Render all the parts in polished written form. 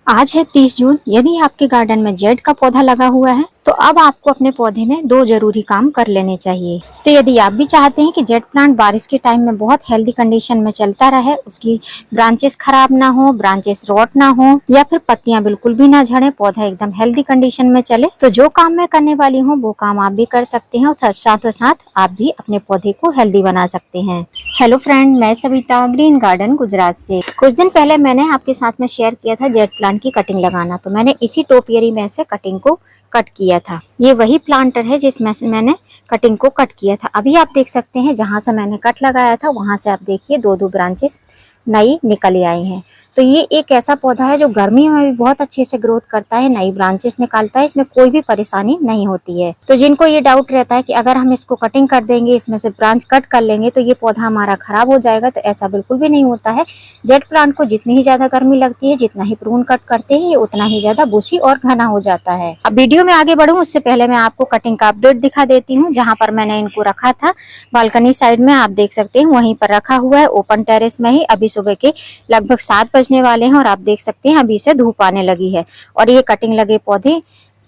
आज है 30 जून। यदि आपके गार्डन में जेड का पौधा लगा हुआ है तो अब आपको अपने पौधे में दो जरूरी काम कर लेने चाहिए। तो यदि आप भी चाहते हैं कि जेड प्लांट बारिश के टाइम में बहुत हेल्दी कंडीशन में चलता रहे, उसकी ब्रांचेस खराब ना हो, ब्रांचेस रॉट ना हो या फिर पत्तियां बिल्कुल भी ना झड़े, पौधा एकदम हेल्दी कंडीशन में चले, तो जो काम मैं करने वाली हूँ वो काम आप भी कर सकते हैं और साथों साथ आप भी अपने पौधे को हेल्दी बना सकते हैं। हेलो फ्रेंड, मैं सविता ग्रीन गार्डन गुजरात से। कुछ दिन पहले मैंने आपके साथ में शेयर किया था जेड प्लांट की कटिंग लगाना, तो मैंने इसी टोपियरी में से कटिंग को कट किया था। ये वही प्लांटर है जिसमें से मैंने कटिंग को कट किया था। अभी आप देख सकते हैं जहां से मैंने कट लगाया था वहां से आप देखिए दो दो ब्रांचेस नई निकल आई हैं। तो ये एक ऐसा पौधा है जो गर्मी में भी बहुत अच्छे से ग्रोथ करता है, नई ब्रांचेस निकालता है, इसमें कोई भी परेशानी नहीं होती है। तो जिनको ये डाउट रहता है कि अगर हम इसको कटिंग कर देंगे, इसमें से ब्रांच कट कर लेंगे तो ये पौधा हमारा खराब हो जाएगा, तो ऐसा बिल्कुल भी नहीं होता है। जेड प्लांट को जितनी ही ज्यादा गर्मी लगती है, जितना ही प्रून कट करते हैं, ये उतना ही ज्यादा बुशी और घना हो जाता है। अब वीडियो में आगे बढ़ूं उससे पहले मैं आपको कटिंग का अपडेट दिखा देती हूँ। जहाँ पर मैंने इनको रखा था बालकनी साइड में, आप देख सकते हैं वहीं पर रखा हुआ है ओपन टेरेस में ही। अभी सुबह के लगभग 7 बजने वाले हैं और आप देख सकते हैं अभी से धूप आने लगी है और ये कटिंग लगे पौधे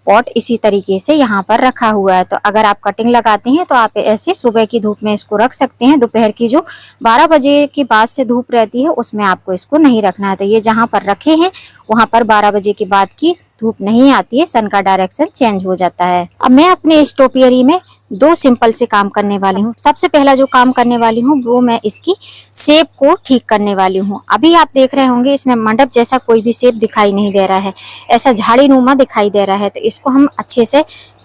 पॉट इसी तरीके से यहाँ पर रखा हुआ है। तो अगर आप कटिंग लगाते हैं तो आप ऐसे सुबह की धूप में इसको रख सकते हैं। दोपहर की जो 12 बजे के बाद से धूप रहती है उसमें आपको इसको नहीं रखना है। तो ये जहाँ पर रखे हैं वहां पर 12 बजे के बाद की धूप नहीं आती है, सन का डायरेक्शन चेंज हो जाता है। अब मैं अपने इस टोपियरी में दो सिंपल से काम करने वाली हूँ। सबसे पहला जो काम करने वाली हूँ वो मैं इसकी शेप को ठीक करने वाली हूँ। अभी आप देख रहे होंगे इसमें मंडप जैसा कोई भी शेप दिखाई नहीं दे रहा है, ऐसा झाड़ी नुमा दिखाई दे रहा है। तो इसको हम अच्छे से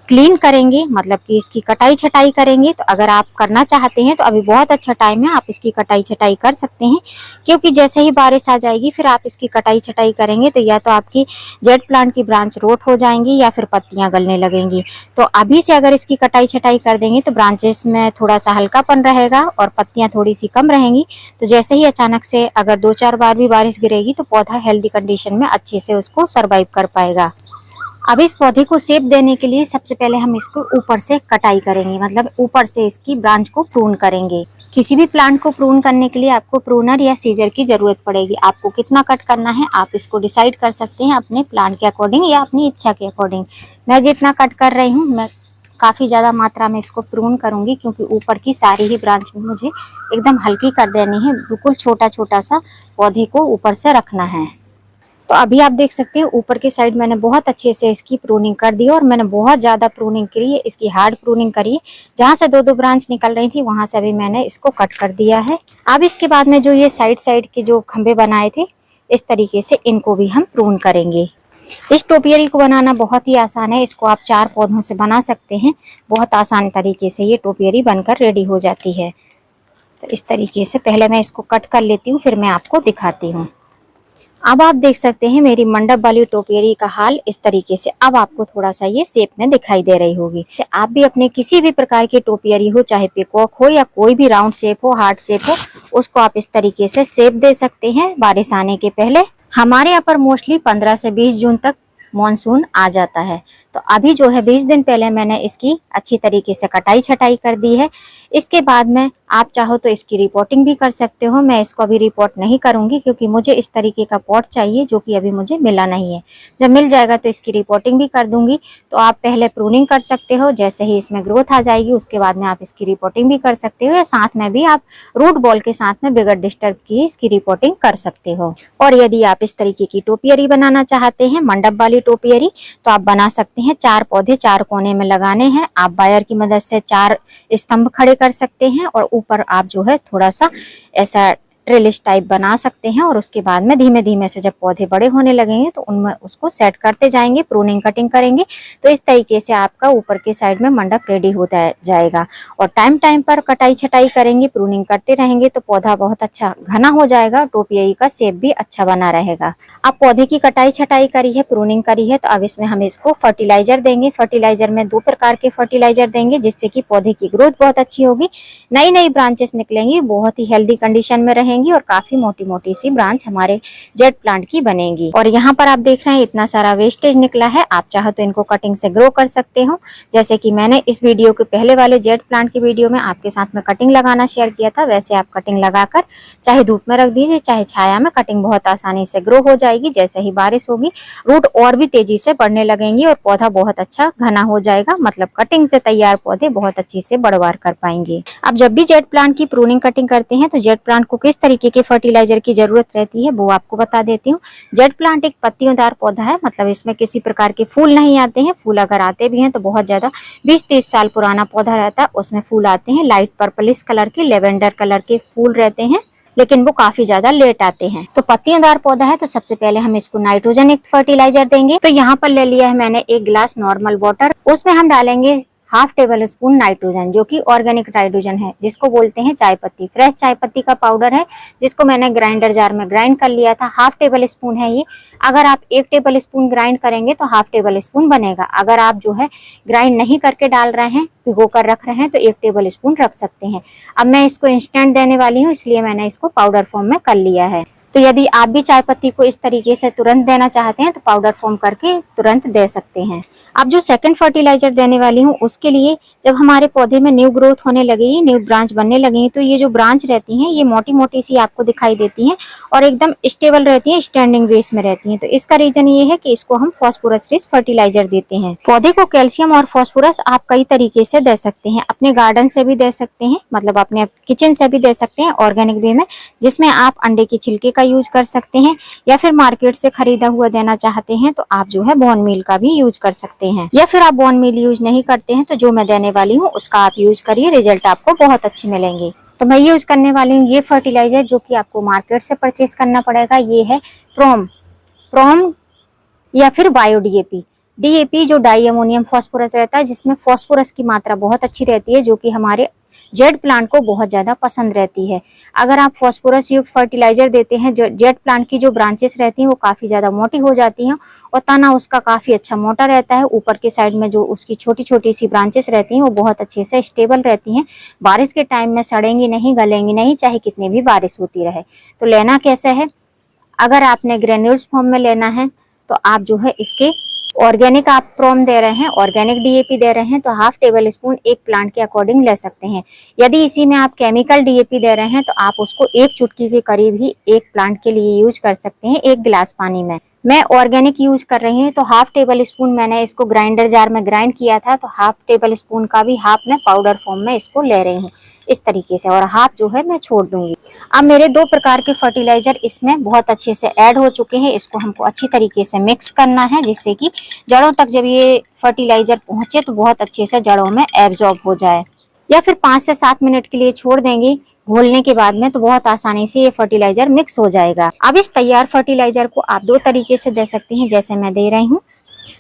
क्लीन करेंगे, मतलब कि इसकी कटाई छटाई करेंगे। तो अगर आप करना चाहते हैं तो अभी बहुत अच्छा टाइम है, आप इसकी कटाई छटाई कर सकते हैं, क्योंकि जैसे ही बारिश आ जाएगी फिर आप इसकी कटाई छटाई करेंगे तो या तो आपकी जेड प्लांट की ब्रांच रोट हो जाएंगी या फिर पत्तियां गलने लगेंगी। तो अभी से अगर इसकी कटाई छटाई कर देंगे तो ब्रांचेस में थोड़ा सा हल्कापन रहेगा और पत्तियां थोड़ी सी कम रहेंगी। तो जैसे ही अचानक से अगर 2-4 बार भी बारिश गिरेगी तो पौधा हेल्दी कंडीशन में अच्छे से उसको सर्वाइव कर पाएगा। अब इस पौधे को शेप देने के लिए सबसे पहले हम इसको ऊपर से कटाई करेंगे, मतलब ऊपर से इसकी ब्रांच को प्रून करेंगे। किसी भी प्लांट को प्रून करने के लिए आपको प्रूनर या सीजर की जरूरत पड़ेगी। आपको कितना कट करना है आप इसको डिसाइड कर सकते हैं अपने प्लांट के अकॉर्डिंग या अपनी इच्छा के अकॉर्डिंग। मैं जितना कट कर रही हूँ, मैं काफ़ी ज़्यादा मात्रा में इसको प्रून करूँगी, क्योंकि ऊपर की सारी ही ब्रांच में मुझे एकदम हल्की कर देनी है। बिल्कुल छोटा छोटा सा पौधे को ऊपर से रखना है। तो अभी आप देख सकते हैं ऊपर की साइड मैंने बहुत अच्छे से इसकी प्रूनिंग कर दी और मैंने बहुत ज़्यादा प्रूनिंग करी है, इसकी हार्ड प्रूनिंग करी है। जहाँ से दो दो ब्रांच निकल रही थी वहाँ से अभी मैंने इसको कट कर दिया है। अब इसके बाद में जो ये साइड साइड के जो खंभे बनाए थे इस तरीके से इनको भी हम प्रून करेंगे। इस टोपियरी को बनाना बहुत ही आसान है, इसको आप 4 पौधों से बना सकते हैं। बहुत आसान तरीके से ये टोपियरी बनकर रेडी हो जाती है। तो इस तरीके से पहले मैं इसको कट कर लेती हूँ, फिर मैं आपको दिखाती हूँ। अब आप देख सकते हैं मेरी मंडप वाली टोपियरी का हाल इस तरीके से। अब आपको थोड़ा सा ये शेप में दिखाई दे रही होगी। आप भी अपने किसी भी प्रकार की टोपियरी हो, चाहे पिकॉक हो या कोई भी राउंड शेप हो, हार्ट शेप हो, उसको आप इस तरीके से शेप दे सकते हैं बारिश आने के पहले। हमारे यहाँ पर मोस्टली 15 से 20 जून तक मॉनसून आ जाता है। तो अभी जो है 20 दिन पहले मैंने इसकी अच्छी तरीके से कटाई छटाई कर दी है। इसके बाद में आप चाहो तो इसकी रिपोर्टिंग भी कर सकते हो। मैं इसको अभी रिपोर्ट नहीं करूंगी क्योंकि मुझे इस तरीके का पॉट चाहिए जो कि अभी मुझे मिला नहीं है। जब मिल जाएगा तो इसकी रिपोर्टिंग भी कर दूंगी। तो आप पहले प्रूनिंग कर सकते हो, जैसे ही इसमें ग्रोथ आ जाएगी उसके बाद में आप इसकी रिपोर्टिंग भी कर सकते हो, या साथ में भी आप रूट बॉल के साथ में बगैर डिस्टर्ब की इसकी रिपोर्टिंग कर सकते हो। और यदि आप इस तरीके की टोपियरी बनाना चाहते हैं, मंडप वाली टोपियरी, तो आप बना सकते हैं। 4 पौधे 4 कोने में लगाने हैं। आप वायर की मदद से 4 स्तंभ खड़े कर सकते हैं और ऊपर आप जो है थोड़ा सा ऐसा ट्रेलिस टाइप बना सकते हैं। और उसके बाद में धीमे धीमे से जब पौधे बड़े होने लगेंगे तो उनमें उसको सेट करते जाएंगे, प्रूनिंग कटिंग करेंगे। तो इस तरीके से आपका ऊपर के साइड में मंडप रेडी होता जाएगा। और टाइम टाइम पर कटाई छटाई करेंगे, प्रूनिंग करते रहेंगे तो पौधा बहुत अच्छा घना हो जाएगा, टोपियरी का शेप भी अच्छा बना रहेगा। अब पौधे की कटाई छटाई करी है, प्रूनिंग करी है, तो अब इसमें हम इसको फर्टिलाइजर देंगे। फर्टिलाइजर में 2 प्रकार के फर्टिलाइजर देंगे जिससे कि पौधे की ग्रोथ बहुत अच्छी होगी, नई नई ब्रांचेस निकलेंगी, बहुत ही हेल्दी कंडीशन में रहेंगी और काफी मोटी मोटी सी ब्रांच हमारे जेड प्लांट की बनेगी। और यहाँ पर आप देख रहे हैं इतना सारा वेस्टेज निकला है। आप चाहो तो इनको कटिंग से ग्रो कर सकते हो, जैसे कि मैंने इस वीडियो के पहले वाले जेड प्लांट की वीडियो में आपके साथ में कटिंग लगाना शेयर किया था। वैसे आप कटिंग लगाकर चाहे धूप में रख दीजिए चाहे छाया में, कटिंग बहुत आसानी से ग्रो हो जाएगी। जाएगी। जैसे ही बारिश होगी रूट और भी तेजी से बढ़ने लगेंगी और पौधा बहुत अच्छा घना हो जाएगा, मतलब कटिंग से तैयार पौधे बहुत अच्छी से बढ़वार कर पाएंगे। अब जब भी जेड प्लांट की प्रूनिंग कटिंग करते हैं तो जेड प्लांट को किस तरीके के फर्टिलाइजर की जरूरत रहती है वो आपको बता देती हूँ। जेड प्लांट एक पत्तियोंदार पौधा है, मतलब इसमें किसी प्रकार के फूल नहीं आते हैं। फूल अगर आते भी हैं तो बहुत ज्यादा 20-30 साल पुराना पौधा रहता है, उसमें फूल आते हैं लाइट पर्पलिश कलर के, लेवेंडर कलर के फूल रहते हैं, लेकिन वो काफी ज्यादा लेट आते हैं। तो पत्तियोंदार पौधा है तो सबसे पहले हम इसको नाइट्रोजन युक्त फर्टिलाइजर देंगे। तो यहाँ पर ले लिया है मैंने 1 गिलास नॉर्मल वाटर, उसमें हम डालेंगे ½ टेबल स्पून नाइट्रोजन, जो कि ऑर्गेनिक नाइट्रोजन है, जिसको बोलते हैं चाय पत्ती। फ्रेश चाय पत्ती का पाउडर है, जिसको मैंने ग्राइंडर जार में ग्राइंड कर लिया था। ½ टेबल स्पून है ये। अगर आप 1 टेबल स्पून ग्राइंड करेंगे तो ½ टेबल स्पून बनेगा। अगर आप जो है ग्राइंड नहीं करके डाल रहे हैं, भिगो कर रख रहे हैं, तो 1 टेबल स्पून रख सकते हैं। अब मैं इसको इंस्टेंट देने वाली हूँ, इसलिए मैंने इसको पाउडर फॉर्म में कर लिया है। तो यदि आप भी चाय पत्ती को इस तरीके से तुरंत देना चाहते हैं तो पाउडर फॉर्म करके तुरंत दे सकते हैं। अब जो सेकंड फर्टिलाइजर देने वाली हूँ उसके लिए जब हमारे पौधे में न्यू ग्रोथ होने लगेगी, न्यू ब्रांच बनने लगेगी, तो ये जो ब्रांच रहती हैं ये मोटी मोटी सी आपको दिखाई देती हैं और एकदम स्टेबल रहती है, स्टैंडिंग बेस में रहती हैं। तो इसका रीजन ये है कि इसको हम फास्फोरस रिच फर्टिलाइजर देते हैं। पौधे को कैल्शियम और फास्फोरस आप कई तरीके से दे सकते हैं। अपने गार्डन से भी दे सकते हैं, मतलब अपने किचन से भी दे सकते हैं ऑर्गेनिक वे में, जिसमें आप अंडे के छिलके का यूज कर सकते हैं, या फिर मार्केट से खरीदा हुआ देना चाहते हैं तो आप जो है बोन मील का भी यूज कर सकते हैं। या फिर आप बोन मील यूज नहीं करते हैं तो जो मैं देने वाली हूँ उसका आप यूज करिए, रिजल्ट आपको बहुत अच्छे मिलेंगे। तो मैं यूज करने वाली हूँ ये फर्टिलाइजर, जो कि आपको मार्केट से परचेस करना पड़ेगा। ये है प्रोम या फिर बायो डीएपी। डीएपी जो डाई अमोनियम फास्फोरस रहता है, जिसमें फास्फोरस की मात्रा बहुत अच्छी रहती है, जो कि हमारे जेड प्लांट को बहुत ज्यादा पसंद रहती है। अगर आप फास्फोरस युक्त फर्टिलाइजर देते हैं, जो जेड प्लांट की जो ब्रांचेस रहती हैं वो काफी ज्यादा मोटी हो जाती हैं और तना उसका काफी अच्छा मोटा रहता है। ऊपर के साइड में जो उसकी छोटी छोटी सी ब्रांचेस रहती हैं वो बहुत अच्छे से स्टेबल रहती हैं। बारिश के टाइम में सड़ेंगी नहीं, गलेंगी नहीं, चाहे कितनी भी बारिश होती रहे। तो लेना कैसे है, अगर आपने ग्रेन्यूल्स फॉर्म में लेना है तो आप जो है इसके ऑर्गेनिक आप प्रोम दे रहे हैं, ऑर्गेनिक डीएपी दे रहे हैं तो ½ टेबल स्पून एक प्लांट के अकॉर्डिंग ले सकते हैं। यदि इसी में आप केमिकल डीएपी दे रहे हैं तो आप उसको 1 चुटकी के करीब ही एक प्लांट के लिए यूज कर सकते हैं 1 गिलास पानी में। मैं ऑर्गेनिक यूज कर रही हूँ तो ½ टेबल स्पून मैंने इसको ग्राइंडर जार में ग्राइंड किया था, तो ½ टेबल स्पून का भी हाफ मैं पाउडर फॉर्म में इसको ले रही हूँ इस तरीके से, और हाफ जो है मैं छोड़ दूंगी। अब मेरे 2 प्रकार के फर्टिलाइजर इसमें बहुत अच्छे से ऐड हो चुके हैं। इसको हमको अच्छी तरीके से मिक्स करना है, जिससे कि जड़ों तक जब ये फर्टिलाइजर पहुंचे तो बहुत अच्छे से जड़ों में एब्जॉर्ब हो जाए। या फिर 5 से 7 मिनट के लिए छोड़ देंगे घोलने के बाद में, तो बहुत आसानी से ये फर्टिलाइजर मिक्स हो जाएगा। अब इस तैयार फर्टिलाइजर को आप 2 तरीके से दे सकते हैं, जैसे मैं दे रही हूँ।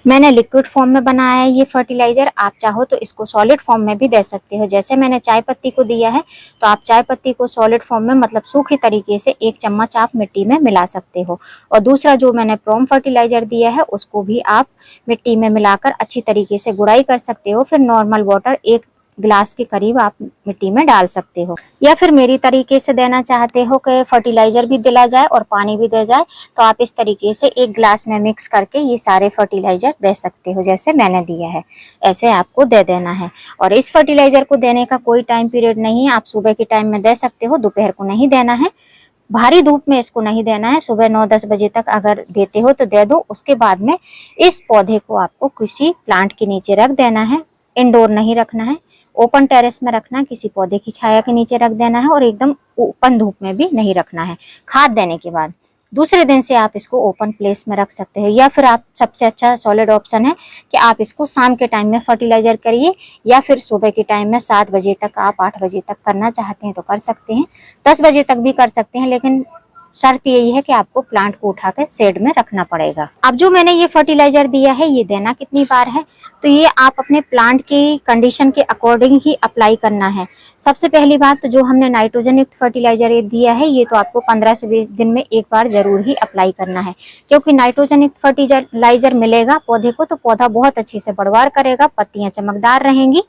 मैंने लिक्विड फॉर्म में बनाया है ये फर्टिलाइजर, आप चाहो तो इसको सॉलिड फॉर्म में भी दे सकते हो। जैसे मैंने चाय पत्ती को दिया है तो आप चाय पत्ती को सॉलिड फॉर्म में, मतलब सूखी तरीके से 1 चम्मच आप मिट्टी में मिला सकते हो। और दूसरा जो मैंने प्रोम फर्टिलाइजर दिया है उसको भी आप मिट्टी में मिलाकर अच्छी तरीके से गुड़ाई कर सकते हो। फिर नॉर्मल वाटर 1 गिलास के करीब आप मिट्टी में डाल सकते हो। या फिर मेरी तरीके से देना चाहते हो कि फर्टिलाइजर भी दिला जाए और पानी भी दे जाए, तो आप इस तरीके से 1 गिलास में मिक्स करके ये सारे फर्टिलाइजर दे सकते हो, जैसे मैंने दिया है ऐसे आपको दे देना है। और इस फर्टिलाइजर को देने का कोई टाइम पीरियड नहीं है, आप सुबह के टाइम में दे सकते हो, दोपहर को नहीं देना है। भारी धूप में इसको नहीं देना है, सुबह 9-10 बजे तक अगर देते हो तो दे दो। उसके बाद में इस पौधे को आपको किसी प्लांट के नीचे रख देना है, इंडोर नहीं रखना है, ओपन टेरेस में रखना है, किसी पौधे की छाया के नीचे रख देना है और एकदम ओपन धूप में भी नहीं रखना है। खाद देने के बाद दूसरे दिन से आप इसको ओपन प्लेस में रख सकते हो। या फिर आप सबसे अच्छा सॉलिड ऑप्शन है कि आप इसको शाम के टाइम में फर्टिलाइजर करिए, या फिर सुबह के टाइम में 7 बजे तक, आप 8 बजे तक करना चाहते हैं तो कर सकते हैं, 10 बजे तक भी कर सकते हैं, लेकिन शर्त यही है कि आपको प्लांट को उठाकर शेड में रखना पड़ेगा। अब जो मैंने ये फर्टिलाइजर दिया है ये देना कितनी बार है, तो ये आप अपने प्लांट की कंडीशन के अकॉर्डिंग ही अप्लाई करना है। सबसे पहली बात तो जो हमने नाइट्रोजन युक्त फर्टिलाइजर दिया है ये तो आपको 15 से 20 दिन में एक बार जरूर ही अप्लाई करना है, क्योंकि नाइट्रोजन युक्त फर्टिलाइजर मिलेगा पौधे को तो पौधा बहुत अच्छे से बढ़वार करेगा, पत्तियां चमकदार रहेंगी।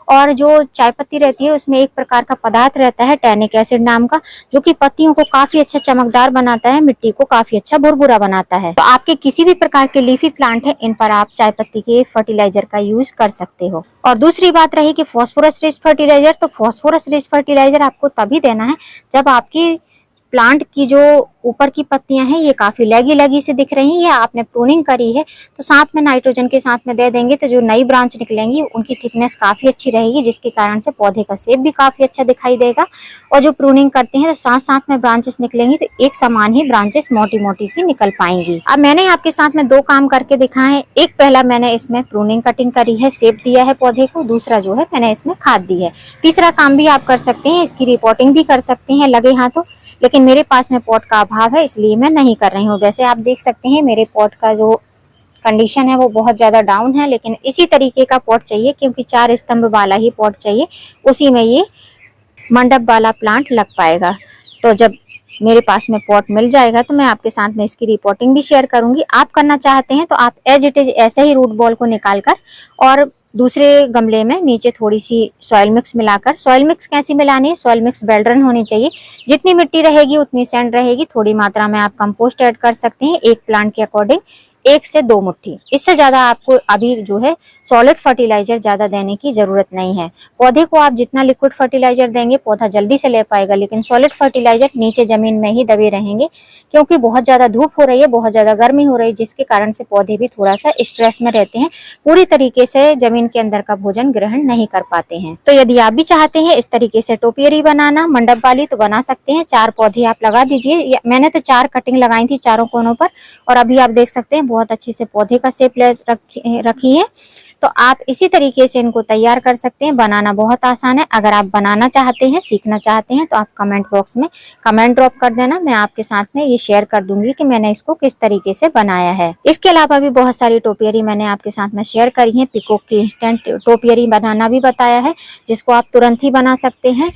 और जो चाय पत्ती रहती है उसमें एक प्रकार का पदार्थ रहता है टैनिक एसिड नाम का, जो कि पत्तियों को काफी अच्छा चमकदार बनाता है, मिट्टी को काफी अच्छा भुरभुरा बनाता है। तो आपके किसी भी प्रकार के लीफी प्लांट है इन पर आप चाय पत्ती के फर्टिलाइजर का यूज कर सकते हो। और दूसरी बात रही कि फास्फोरस रिच फर्टिलाइजर, तो फास्फोरस रिच फर्टिलाइजर आपको तभी देना है जब आपकी प्लांट की जो ऊपर की पत्तियां हैं ये काफी लगी लगी से दिख रही है, आपने प्रूनिंग करी है तो साथ में नाइट्रोजन के साथ में दे देंगे तो जो नई ब्रांच निकलेंगी उनकी थिकनेस काफी अच्छी रहेगी, जिसके कारण से पौधे का शेप भी काफी अच्छा दिखाई देगा। और जो प्रूनिंग करते हैं तो साथ साथ में ब्रांचेस निकलेंगी तो एक समान ही ब्रांचेस मोटी मोटी सी निकल पाएंगी। अब मैंने आपके साथ में 2 काम करके दिखाए। एक पहला मैंने इसमें प्रूनिंग कटिंग करी है, शेप दिया है पौधे को, दूसरा जो है मैंने इसमें खाद दी है। तीसरा काम भी आप कर सकते हैं, इसकी रिपोर्टिंग भी कर सकते हैं लगे हाथों, लेकिन मेरे पास में पॉट का अभाव है इसलिए मैं नहीं कर रही हूँ। वैसे आप देख सकते हैं मेरे पॉट का जो कंडीशन है वो बहुत ज्यादा डाउन है, लेकिन इसी तरीके का पॉट चाहिए क्योंकि 4 स्तंभ वाला ही पॉट चाहिए, उसी में ये मंडप वाला प्लांट लग पाएगा। तो जब मेरे पास में पॉट मिल जाएगा तो मैं आपके साथ में इसकी रिपोर्टिंग भी शेयर करूंगी। आप करना चाहते हैं तो आप एज इट इज ऐसे ही रूट बॉल को निकालकर और दूसरे गमले में नीचे थोड़ी सी सॉइल मिक्स मिलाकर, सॉइल मिक्स कैसी मिलानी है, सॉइल मिक्स बेल्ड्रन होनी चाहिए, जितनी मिट्टी रहेगी उतनी सैंड रहेगी। थोड़ी मात्रा में आप कंपोस्ट ऐड कर सकते हैं, एक प्लांट के अकॉर्डिंग 1 से 2 मुट्ठी, इससे ज्यादा आपको अभी जो है सॉलिड फर्टिलाइजर ज्यादा देने की जरूरत नहीं है। पौधे को आप जितना लिक्विड फर्टिलाइजर देंगे पौधा जल्दी से ले पाएगा, लेकिन सॉलिड फर्टिलाइजर नीचे जमीन में ही दबे रहेंगे क्योंकि बहुत ज्यादा धूप हो रही है, बहुत ज्यादा गर्मी हो रही है, जिसके कारण से पौधे भी थोड़ा सा स्ट्रेस में रहते हैं, पूरी तरीके से जमीन के अंदर का भोजन ग्रहण नहीं कर पाते हैं। तो यदि आप भी चाहते हैं इस तरीके से टोपियरी बनाना मंडप वाली तो बना सकते हैं। 4 पौधे आप लगा दीजिए। मैंने तो 4 कटिंग लगाई थी चारों कोनों पर, और अभी आप देख सकते हैं बहुत अच्छे से पौधे का शेप रखी है। तो आप इसी तरीके से इनको तैयार कर सकते हैं। बनाना बहुत आसान है। अगर आप बनाना चाहते हैं, सीखना चाहते हैं तो आप कमेंट बॉक्स में कमेंट ड्रॉप कर देना, मैं आपके साथ में ये शेयर कर दूंगी कि मैंने इसको किस तरीके से बनाया है। इसके अलावा भी बहुत सारी टोपियरी मैंने आपके साथ में शेयर करी है। पिकॉक की इंस्टेंट टोपियरी बनाना भी बताया है, जिसको आप तुरंत ही बना सकते हैं,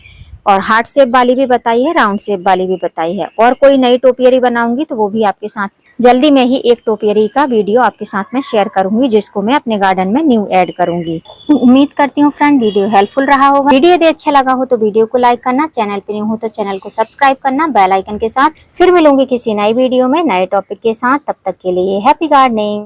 और हार्ट शेप वाली भी बताई है, राउंड शेप वाली भी बताई है। और कोई नई टोपियरी बनाऊंगी तो वो भी आपके साथ जल्दी में ही एक टोपियरी का वीडियो आपके साथ में शेयर करूंगी, जिसको मैं अपने गार्डन में न्यू ऐड करूंगी। उम्मीद करती हूँ फ्रेंड वीडियो हेल्पफुल रहा होगा। वीडियो यदि अच्छा लगा हो तो वीडियो को लाइक करना, चैनल पे न्यू हो तो चैनल को सब्सक्राइब करना बेल आइकन के साथ। फिर मिलूंगी किसी नई वीडियो में नए टॉपिक के साथ, तब तक के लिए हैप्पी गार्डनिंग।